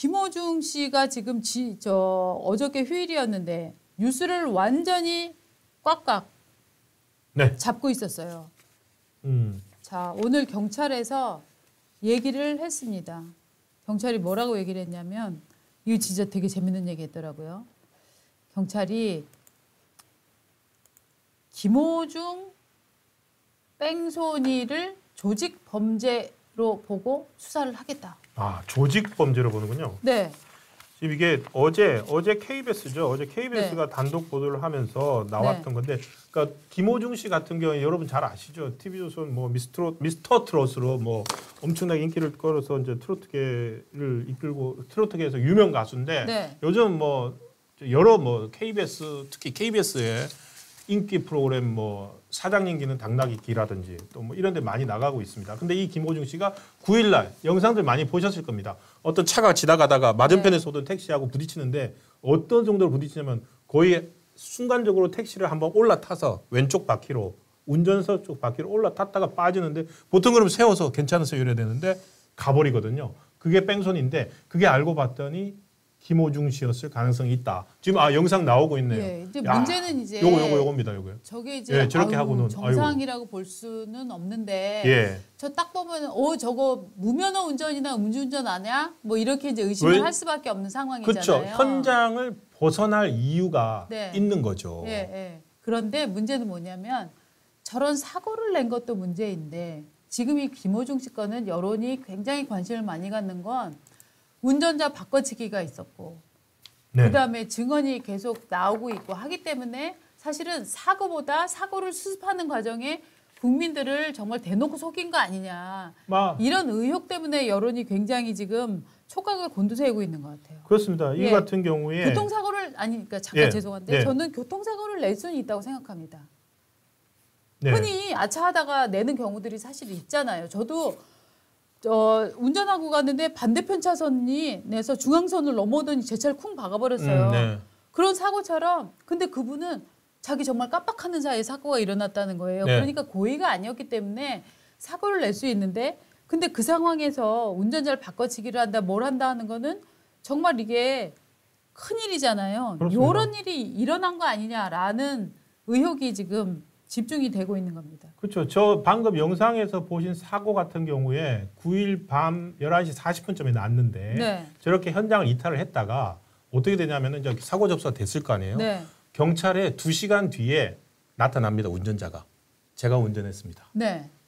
김호중 씨가 지금 어저께 휴일이었는데 뉴스를 완전히 꽉꽉 네. 잡고 있었어요. 자, 오늘 경찰에서 얘기를 했습니다. 경찰이 뭐라고 얘기를 했냐면 이거 진짜 되게 재밌는 얘기 했더라고요. 경찰이 김호중 뺑소니를 조직 범죄로 보고 수사를 하겠다. 아, 조직 범죄로 보는군요. 네. 지금 이게 어제 KBS죠. 어제 KBS가 네. 단독 보도를 하면서 나왔던 건데, 그러니까 김호중 씨 같은 경우에 여러분 잘 아시죠? TV조선 뭐 미스터 트롯으로 뭐 엄청나게 인기를 끌어서 이제 트로트계를 이끌고 트로트계에서 유명 가수인데 네. 요즘 뭐 여러 뭐 KBS 특히 KBS의 인기 프로그램 뭐 사장님기는 당나귀기라든지 또 뭐 이런 데 많이 나가고 있습니다. 근데 이 김호중 씨가 9일 날 영상들 많이 보셨을 겁니다. 어떤 차가 지나가다가 맞은편에서 오던 택시하고 부딪히는데 어떤 정도로 부딪히냐면 거의 순간적으로 택시를 한번 올라타서 왼쪽 바퀴로 운전석 쪽 바퀴로 올라탔다가 빠지는데 보통 그러면 세워서 괜찮으세요 이래야 되는데 가버리거든요. 그게 뺑소니인데 그게 알고 봤더니 김호중 씨였을 가능성이 있다. 지금 영상 나오고 있네요. 예, 이제 문제는 이제 요겁니다. 요거요. 저게 이제 저렇게 하고는 정상이라고 볼 수는 없는데 예. 저 딱 보면 저거 무면허 운전이나 음주운전 아니야? 뭐 이렇게 이제 의심을 할 수밖에 없는 상황이잖아요. 그렇죠. 현장을 벗어날 이유가 네. 있는 거죠. 예, 예. 그런데 문제는 뭐냐면 저런 사고를 낸 것도 문제인데 지금 이 김호중 씨 건은 여론이 굉장히 관심을 많이 갖는 건 운전자 바꿔치기가 있었고 네. 그다음에 증언이 계속 나오고 있고 하기 때문에 사실은 사고보다 사고를 수습하는 과정에 국민들을 정말 대놓고 속인 거 아니냐. 이런 의혹 때문에 여론이 굉장히 지금 촉각을 곤두세우고 있는 것 같아요. 그렇습니다. 이 같은 경우에 교통사고를 그러니까 잠깐 죄송한데 저는 교통사고를 낼 수는 있다고 생각합니다. 흔히 아차하다가 내는 경우들이 사실 있잖아요. 저도 운전하고 갔는데 반대편 차선이 내서 중앙선을 넘어오더니 제 차를 쿵 박아버렸어요. 그런 사고처럼 근데 그분은 자기 정말 깜빡하는 사이에 사고가 일어났다는 거예요. 그러니까 고의가 아니었기 때문에 사고를 낼 수 있는데 근데 그 상황에서 운전자를 바꿔치기를 한다 뭘 한다 하는 거는 정말 이게 큰일이잖아요. 이런 일이 일어난 거 아니냐라는 의혹이 지금 집중이 되고 있는 겁니다. 그렇죠. 저 방금 영상에서 보신 사고 같은 경우에 9일 밤 11시 40분쯤에 났는데 저렇게 현장을 이탈을 했다가 어떻게 되냐면은 이제 사고 접수가 됐을 거 아니에요. 경찰에 2시간 뒤에 나타납니다. 운전자가. 제가 운전했습니다.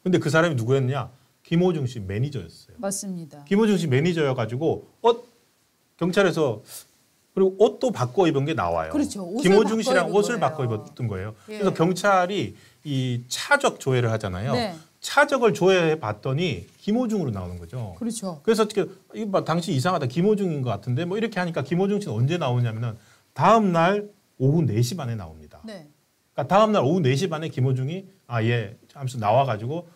근데 그 사람이 누구였냐? 김호중 씨 매니저였어요. 맞습니다. 김호중 씨 매니저여가지고 경찰에서 그리고 옷도 바꿔 입은 게 나와요. 그렇죠. 김호중 씨랑 옷을 바꿔 입었던 거예요. 그래서 경찰이 이 차적 조회를 하잖아요. 차적을 조회해 봤더니 김호중으로 나오는 거죠. 그렇죠. 그래서 이거 당시 이상하다. 김호중인 것 같은데 뭐 이렇게 하니까 김호중 씨는 언제 나오냐면은 다음 날 오후 4시 반에 나옵니다. 그러니까 다음 날 오후 4시 반에 김호중이 하면서 나와가지고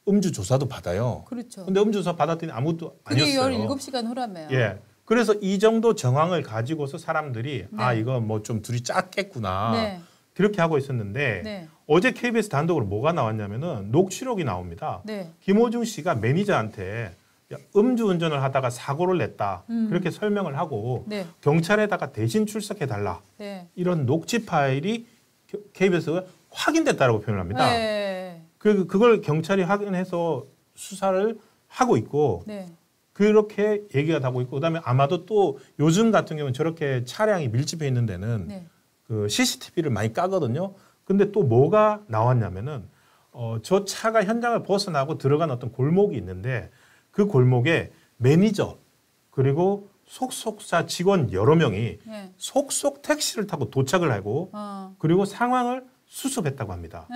음주 조사도 받아요. 그렇죠. 근데 음주 조사 받았더니 아무것도 아니었어요. 그게 17시간 후라며요. 그래서 이 정도 정황을 가지고서 사람들이 이거 뭐 좀 둘이 짰겠구나. 그렇게 하고 있었는데 어제 KBS 단독으로 뭐가 나왔냐면은 녹취록이 나옵니다. 김호중 씨가 매니저한테 음주운전을 하다가 사고를 냈다. 그렇게 설명을 하고 경찰에다가 대신 출석해달라. 이런 녹취 파일이 KBS가 확인됐다라고 표현을 합니다. 그걸 경찰이 확인해서 수사를 하고 있고 그렇게 얘기가 나고 있고 그다음에 아마도 또 요즘 같은 경우는 저렇게 차량이 밀집해 있는 데는 그 CCTV를 많이 까거든요. 근데 또 뭐가 나왔냐면은 저 차가 현장을 벗어나고 들어간 어떤 골목이 있는데 그 골목에 매니저 그리고 속속사 직원 여러 명이 속속 택시를 타고 도착을 하고 그리고 상황을 수습했다고 합니다.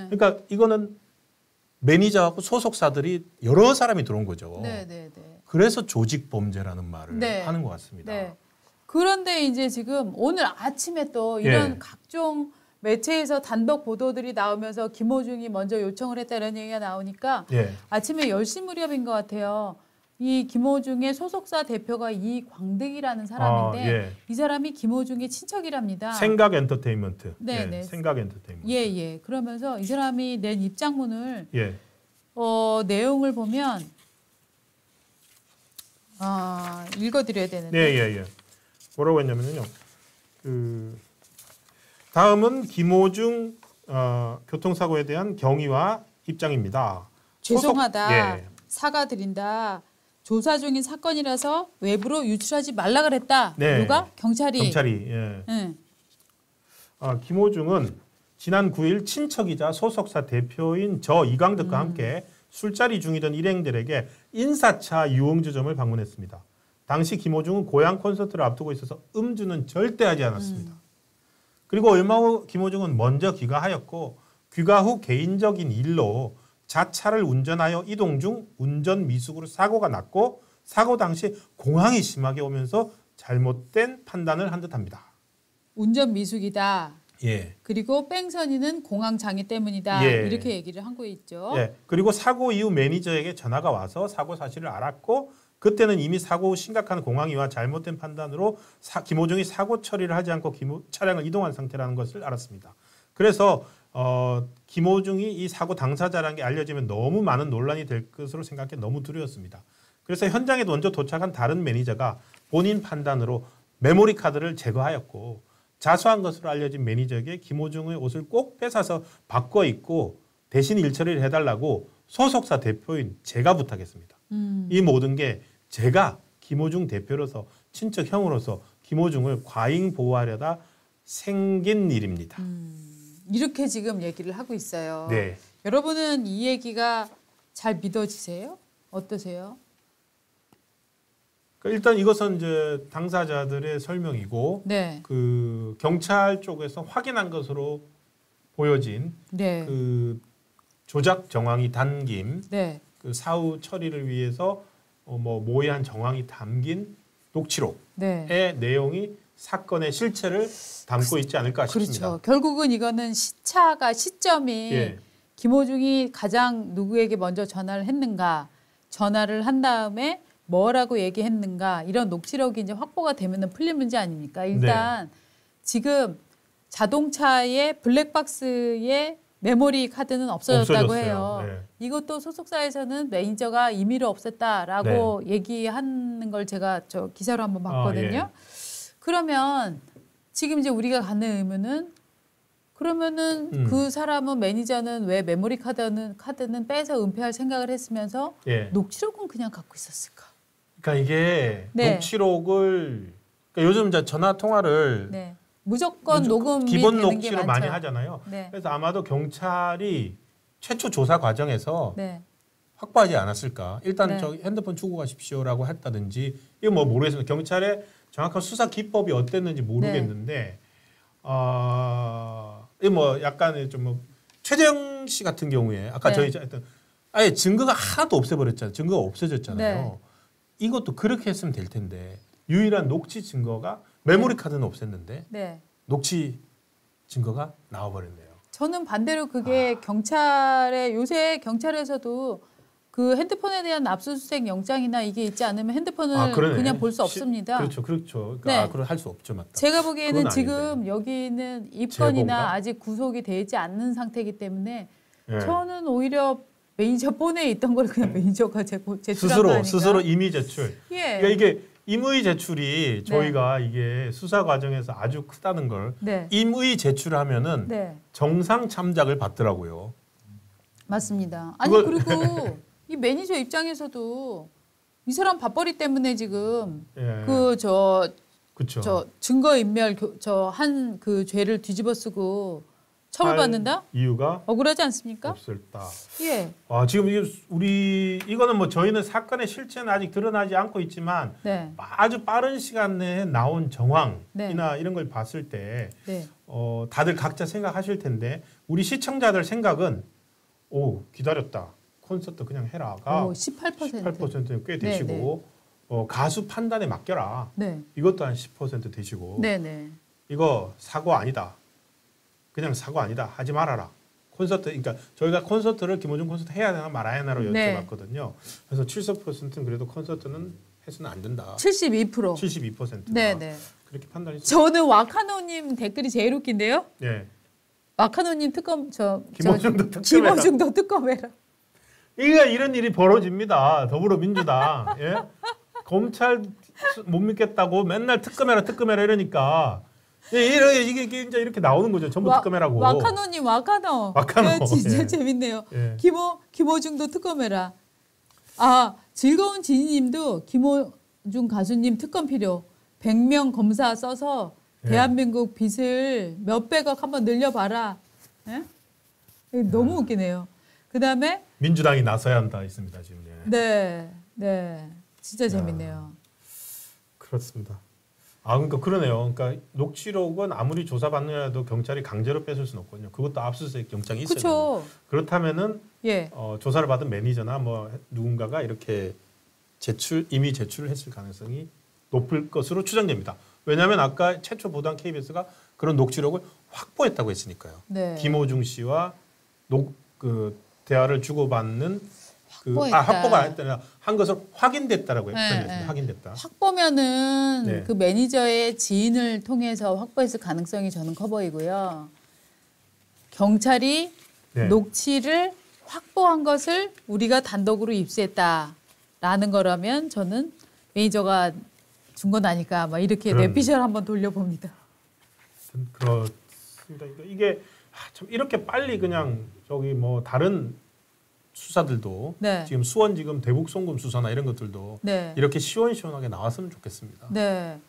그러니까 이거는 매니저하고 소속사들이 여러 사람이 들어온 거죠. 그래서 조직 범죄라는 말을 하는 것 같습니다. 그런데 이제 지금 오늘 아침에 또 이런 각종 매체에서 단독 보도들이 나오면서 김호중이 먼저 요청을 했다 이런 얘기가 나오니까 아침에 10시 무렵인 것 같아요. 이 김호중의 소속사 대표가 이광득이라는 사람인데 이 사람이 김호중의 친척이랍니다. 생각 엔터테인먼트. 생각 엔터테인먼트. 그러면서 이 사람이 낸 입장문을 내용을 보면 읽어드려야 되는데. 네, 뭐라고 했냐면요. 다음은 김호중 교통사고에 대한 경위와 입장입니다. 죄송하다. 사과드린다. 조사 중인 사건이라서 외부로 유출하지 말라 그랬다. 누가? 경찰이. 김호중은 지난 9일 친척이자 소속사 대표인 저 이광덕과 함께 술자리 중이던 일행들에게 인사차 유흥주점을 방문했습니다. 당시 김호중은 고향 콘서트를 앞두고 있어서 음주는 절대 하지 않았습니다. 그리고 얼마 후 김호중은 먼저 귀가하였고 귀가 후 개인적인 일로 자차를 운전하여 이동 중 운전 미숙으로 사고가 났고 사고 당시 공황이 심하게 오면서 잘못된 판단을 한 듯합니다. 운전 미숙이다. 예. 그리고 뺑선이는 공황 장애 때문이다. 이렇게 얘기를 한 거 있죠. 그리고 사고 이후 매니저에게 전화가 와서 사고 사실을 알았고 그때는 이미 사고 후 심각한 공황이와 잘못된 판단으로 김호중이 사고 처리를 하지 않고 차량을 이동한 상태라는 것을 알았습니다. 그래서 김호중이 이 사고 당사자라는 게 알려지면 너무 많은 논란이 될 것으로 생각해 너무 두려웠습니다. 그래서 현장에 먼저 도착한 다른 매니저가 본인 판단으로 메모리 카드를 제거하였고 자수한 것으로 알려진 매니저에게 김호중의 옷을 꼭 뺏어서 바꿔 입고 대신 일처리를 해달라고 소속사 대표인 제가 부탁했습니다. 이 모든 게 제가 김호중 대표로서 친척 형으로서 김호중을 과잉 보호하려다 생긴 일입니다. 이렇게 지금 얘기를 하고 있어요. 네. 여러분은 이 얘기가 잘 믿어지세요? 어떠세요? 일단 이것은 이제 당사자들의 설명이고 그 경찰 쪽에서 확인한 것으로 보여진 그 조작 정황이 담긴 그 사후 처리를 위해서 뭐 모의한 정황이 담긴 녹취록의 내용이 사건의 실체를 담고 있지 않을까 싶습니다. 그렇죠. 결국은 이거는 시점이 김호중이 가장 누구에게 먼저 전화를 했는가, 전화를 한 다음에 뭐라고 얘기했는가 이런 녹취록이 이제 확보가 되면은 풀린 문제 아닙니까? 일단 지금 자동차의 블랙박스에 메모리 카드는 없어졌다고 해요. 이것도 소속사에서는 매니저가 임의로 없앴다라고 얘기하는 걸 제가 저 기사로 한번 봤거든요. 그러면 지금 이제 우리가 갖는 의문은 그러면은 그 사람은 매니저는 왜 메모리 카드는 빼서 은폐할 생각을 했으면서 녹취록은 그냥 갖고 있었을까? 그러니까 이게 녹취록을 그러니까 요즘 이제 전화 통화를 무조건 녹음이 기본 되는 녹취를 게 많이 하잖아요. 그래서 아마도 경찰이 최초 조사 과정에서 확보하지 않았을까. 일단 저 핸드폰 주고 가십시오라고 했다든지 이거 뭐 모르겠습니다. 경찰의 정확한 수사 기법이 어땠는지 모르겠는데 이 뭐 약간 좀 뭐 최재형 씨 같은 경우에 아까 저희 했던 아예 증거가 하나도 없애버렸잖아요. 증거가 없어졌잖아요. 이것도 그렇게 했으면 될 텐데 유일한 녹취 증거가 메모리 카드는 없앴는데 녹취 증거가 나와버렸네요. 저는 반대로 그게 경찰에 요새 경찰에서도 그 핸드폰에 대한 압수수색 영장이나 이게 있지 않으면 핸드폰을 그냥 볼 수 없습니다. 그렇죠. 그러니까 그걸 할 수 없죠, 맞다. 제가 보기에는 지금 여기는 입건이나 아직 구속이 되지 않는 상태이기 때문에 저는 오히려 매니저 폰에 있던 걸 그냥 매니저가 제출한 거 아닌가. 스스로 임의 제출. 그러니까 이게 임의 제출이 저희가 이게 수사 과정에서 아주 크다는 걸 임의 제출하면은 정상 참작을 받더라고요. 맞습니다. 아니 그리고 이 매니저 입장에서도 이 사람 밥벌이 때문에 지금 저 증거 인멸 한 그 죄를 뒤집어쓰고 처벌받는다? 이유가 억울하지 않습니까? 없을다. 지금 이거는 뭐 저희는 사건의 실체는 아직 드러나지 않고 있지만 아주 빠른 시간 내에 나온 정황이나 이런 걸 봤을 때 다들 각자 생각하실 텐데 우리 시청자들 생각은 기다렸다. 콘서트 그냥 해라가 18%는 꽤 되시고 가수 판단에 맡겨라. 이것도 한 10% 되시고 이거 사고 아니다. 그냥 사고 아니다. 하지 말아라. 콘서트 그러니까 저희가 콘서트를 김호중 콘서트 해야 되나 말아야 되나로 여쭤봤거든요. 그래서 70%는 그래도 콘서트는 해서는 안 된다. 72%가 그렇게 판단이. 저는 와카노님 댓글이 제일 웃긴데요. 와카노님 특검 김호중도 특검해라. 이런 일이 벌어집니다. 더불어민주당. 검찰 못 믿겠다고 맨날 특검해라 이러니까 이게 이제 이렇게 나오는 거죠. 전부 특검해라고. 와카노님 와카노. 진짜 예. 재밌네요. 예. 김호중도 특검해라. 아 즐거운 지니님도 김호중 가수님 특검 필요. 100명 검사 써서 예. 대한민국 빚을 몇백억 한번 늘려봐라. 예? 너무 웃기네요. 그다음에 민주당이 나서야 한다 있습니다 지금. 예. 네, 네, 진짜 재밌네요. 그렇습니다. 아 그러니까 그러네요. 그러니까 녹취록은 아무리 조사받느냐도 경찰이 강제로 뺏을 수는 없거든요. 그것도 압수수색 영장이 있어야 돼요. 그렇다면은 예. 조사를 받은 매니저나 뭐 누군가가 이렇게 이미 제출을 했을 가능성이 높을 것으로 추정됩니다. 왜냐하면 아까 최초 보도한 KBS가 그런 녹취록을 확보했다고 했으니까요. 네. 김호중 씨와 대화를 주고받는 확보가 아니라 한 것을 확인됐다라고 표현했습니다. 네. 확인됐다. 확보면은 네. 그 매니저의 지인을 통해서 확보했을 가능성이 저는 커 보이고요. 경찰이 네. 녹취를 확보한 것을 우리가 단독으로 입수했다라는 거라면 저는 매니저가 준 건 아닐까 막 이렇게 뇌피셜 한번 돌려봅니다. 그렇습니다. 이게 참 이렇게 빨리 그냥 저기 뭐 다른 수사들도 네. 지금 수원지검 대북송금 수사나 이런 것들도 네. 이렇게 시원시원하게 나왔으면 좋겠습니다. 네.